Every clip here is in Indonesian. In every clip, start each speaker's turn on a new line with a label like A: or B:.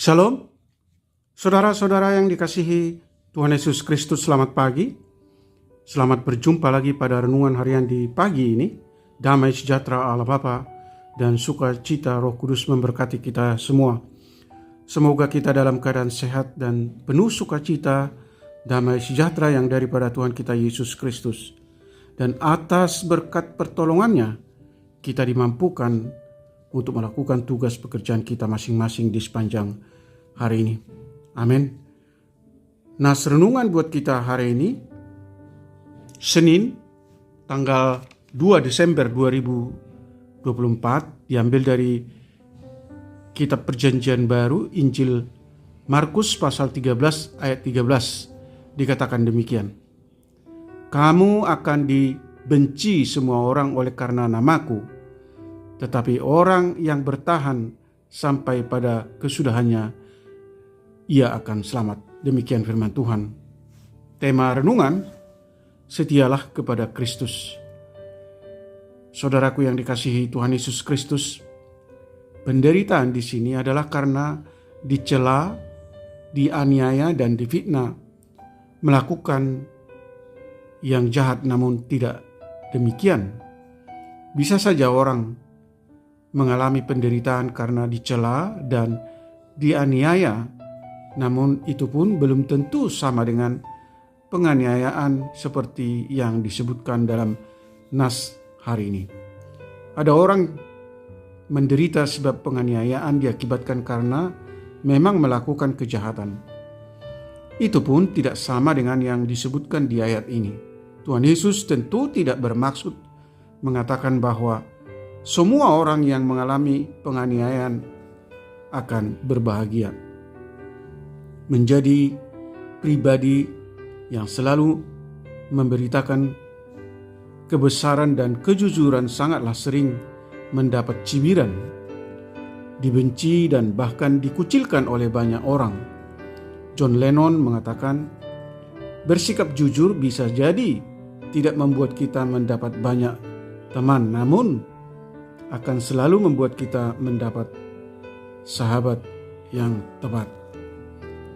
A: Shalom, saudara-saudara yang dikasihi Tuhan Yesus Kristus, selamat pagi. Selamat berjumpa lagi pada renungan harian di pagi ini. Damai sejahtera Allah Bapa dan sukacita Roh Kudus memberkati kita semua. Semoga kita dalam keadaan sehat dan penuh sukacita, damai sejahtera yang daripada Tuhan kita Yesus Kristus. Dan atas berkat pertolongannya, kita dimampukan untuk melakukan tugas pekerjaan kita masing-masing di sepanjang hari ini. Amin. Nah, renungan buat kita hari ini, Senin, tanggal 2 Desember 2024, diambil dari Kitab Perjanjian Baru, Injil Markus pasal 13 ayat 13, dikatakan demikian. Kamu akan dibenci semua orang oleh karena namaku, tetapi orang yang bertahan sampai pada kesudahannya, ia akan selamat. Demikian firman Tuhan. Tema renungan, setialah kepada Kristus. Saudaraku yang dikasihi Tuhan Yesus Kristus, penderitaan di sini adalah karena dicela, dianiaya, dan difitnah, melakukan yang jahat, namun tidak demikian. Bisa saja orang mengalami penderitaan karena dicela dan dianiaya, namun itu pun belum tentu sama dengan penganiayaan seperti yang disebutkan dalam nas hari ini. Ada orang menderita sebab penganiayaan diakibatkan karena memang melakukan kejahatan. Itu pun tidak sama dengan yang disebutkan di ayat ini. Tuhan Yesus tentu tidak bermaksud mengatakan bahwa semua orang yang mengalami penganiayaan akan berbahagia. Menjadi pribadi yang selalu memberitakan kebesaran dan kejujuran sangatlah sering mendapat cibiran, dibenci, dan bahkan dikucilkan oleh banyak orang. John Lennon mengatakan, bersikap jujur bisa jadi tidak membuat kita mendapat banyak teman, namun akan selalu membuat kita mendapat sahabat yang tepat.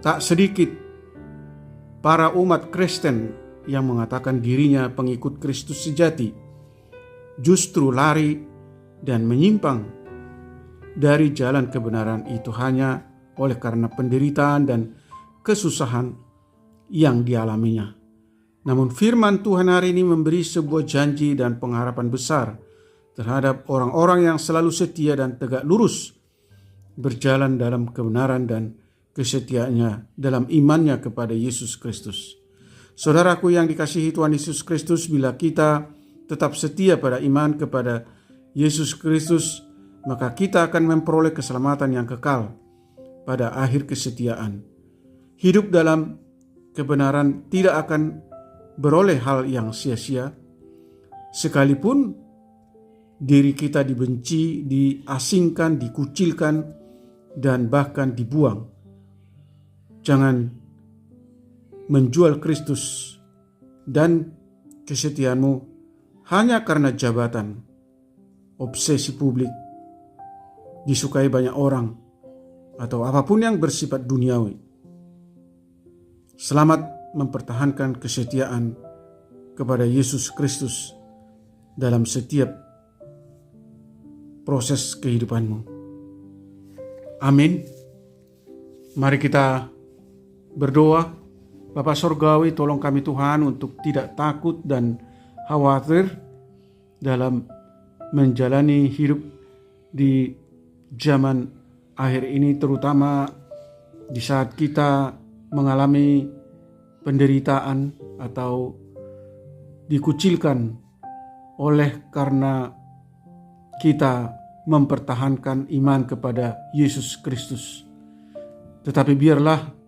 A: Tak sedikit para umat Kristen yang mengatakan dirinya pengikut Kristus sejati justru lari dan menyimpang dari jalan kebenaran itu hanya oleh karena penderitaan dan kesusahan yang dialaminya. Namun firman Tuhan hari ini memberi sebuah janji dan pengharapan besar terhadap orang-orang yang selalu setia dan tegak lurus berjalan dalam kebenaran dan kesetiaannya dalam imannya kepada Yesus Kristus. Saudaraku yang dikasihi Tuhan Yesus Kristus, bila kita tetap setia pada iman kepada Yesus Kristus, maka kita akan memperoleh keselamatan yang kekal pada akhir kesetiaan. Hidup dalam kebenaran tidak akan beroleh hal yang sia-sia, sekalipun diri kita dibenci, diasingkan, dikucilkan, dan bahkan dibuang. Jangan menjual Kristus dan kesetiaanmu hanya karena jabatan, obsesi publik, disukai banyak orang, atau apapun yang bersifat duniawi. Selamat mempertahankan kesetiaan kepada Yesus Kristus dalam setiap proses kehidupanmu. Amin. Mari kita berdoa. Bapa Sorgawi, tolong kami Tuhan untuk tidak takut dan khawatir dalam menjalani hidup di zaman akhir ini, terutama di saat kita mengalami penderitaan atau dikucilkan oleh karena kita mempertahankan iman kepada Yesus Kristus. Tetapi biarlah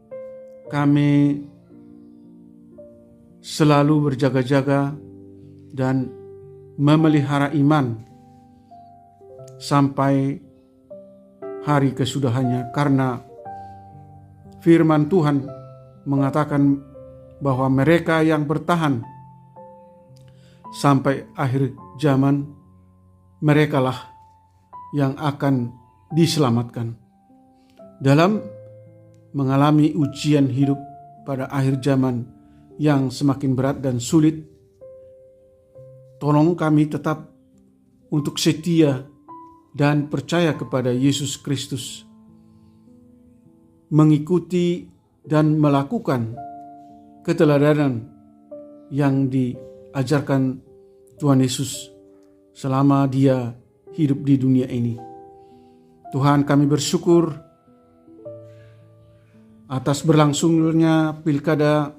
A: kami selalu berjaga-jaga dan memelihara iman sampai hari kesudahannya, karena firman Tuhan mengatakan bahwa mereka yang bertahan sampai akhir zaman, merekalah yang akan diselamatkan. Dalam mengalami ujian hidup pada akhir zaman yang semakin berat dan sulit, tolong kami tetap untuk setia dan percaya kepada Yesus Kristus, mengikuti dan melakukan keteladanan yang diajarkan Tuhan Yesus selama Dia hidup di dunia ini. Tuhan, kami bersyukur atas berlangsungnya pilkada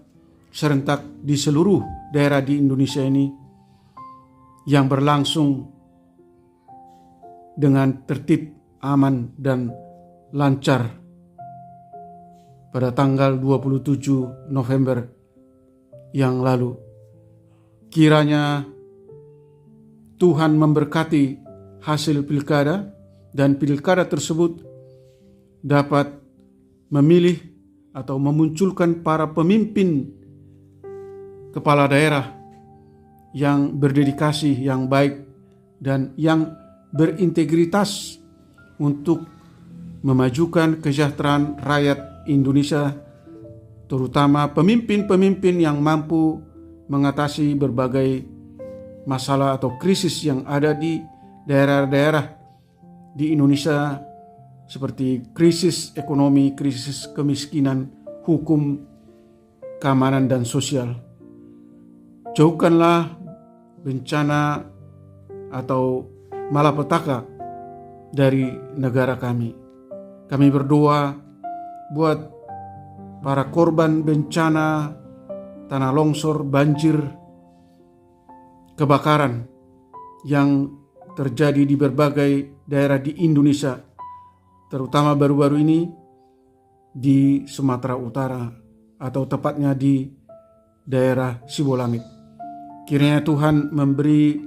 A: serentak di seluruh daerah di Indonesia ini yang berlangsung dengan tertib, aman, dan lancar pada tanggal 27 November yang lalu. Kiranya Tuhan memberkati hasil pilkada dan pilkada tersebut dapat memilih atau memunculkan para pemimpin kepala daerah yang berdedikasi, yang baik, dan yang berintegritas untuk memajukan kesejahteraan rakyat Indonesia, terutama pemimpin-pemimpin yang mampu mengatasi berbagai masalah atau krisis yang ada di daerah-daerah di Indonesia, seperti krisis ekonomi, krisis kemiskinan, hukum, keamanan, dan sosial. Jauhkanlah bencana atau malapetaka dari negara kami. Kami berdoa buat para korban bencana, tanah longsor, banjir, kebakaran yang terjadi di berbagai daerah di Indonesia, terutama baru-baru ini di Sumatera Utara, atau tepatnya di daerah Sibolangit. Kiranya Tuhan memberi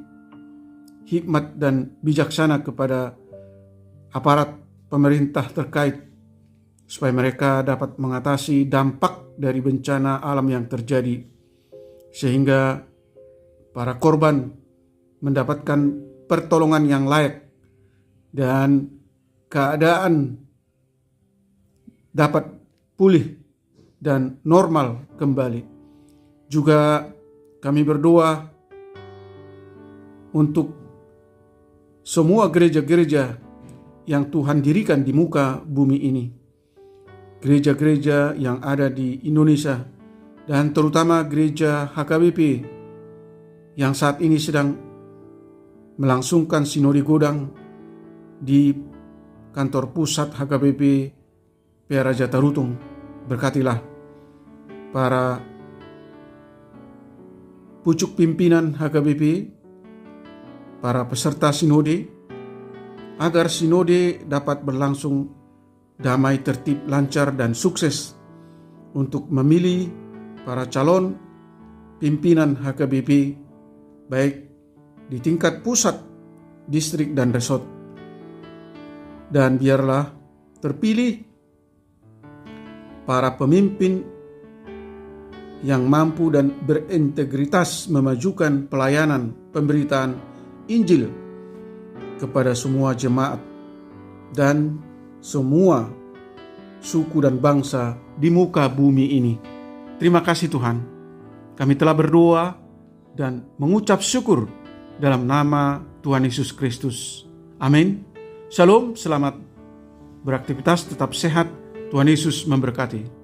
A: hikmat dan bijaksana kepada aparat pemerintah terkait, supaya mereka dapat mengatasi dampak dari bencana alam yang terjadi, sehingga para korban mendapatkan pertolongan yang layak dan keadaan dapat pulih dan normal kembali. Juga kami berdoa untuk semua gereja-gereja yang Tuhan dirikan di muka bumi ini, gereja-gereja yang ada di Indonesia, dan terutama gereja HKBP yang saat ini sedang melangsungkan sinode godang di kantor pusat HKBP PRA Jatarutung. Berkatilah para pucuk pimpinan HKBP, para peserta sinode, agar sinode dapat berlangsung damai, tertib, lancar, dan sukses untuk memilih para calon pimpinan HKBP, baik di tingkat pusat, distrik, dan resort. Dan biarlah terpilih para pemimpin yang mampu dan berintegritas memajukan pelayanan pemberitaan Injil kepada semua jemaat dan semua suku dan bangsa di muka bumi ini. Terima kasih Tuhan. Kami telah berdoa dan mengucap syukur dalam nama Tuhan Yesus Kristus. Amin. Shalom, selamat beraktivitas, tetap sehat. Tuhan Yesus memberkati.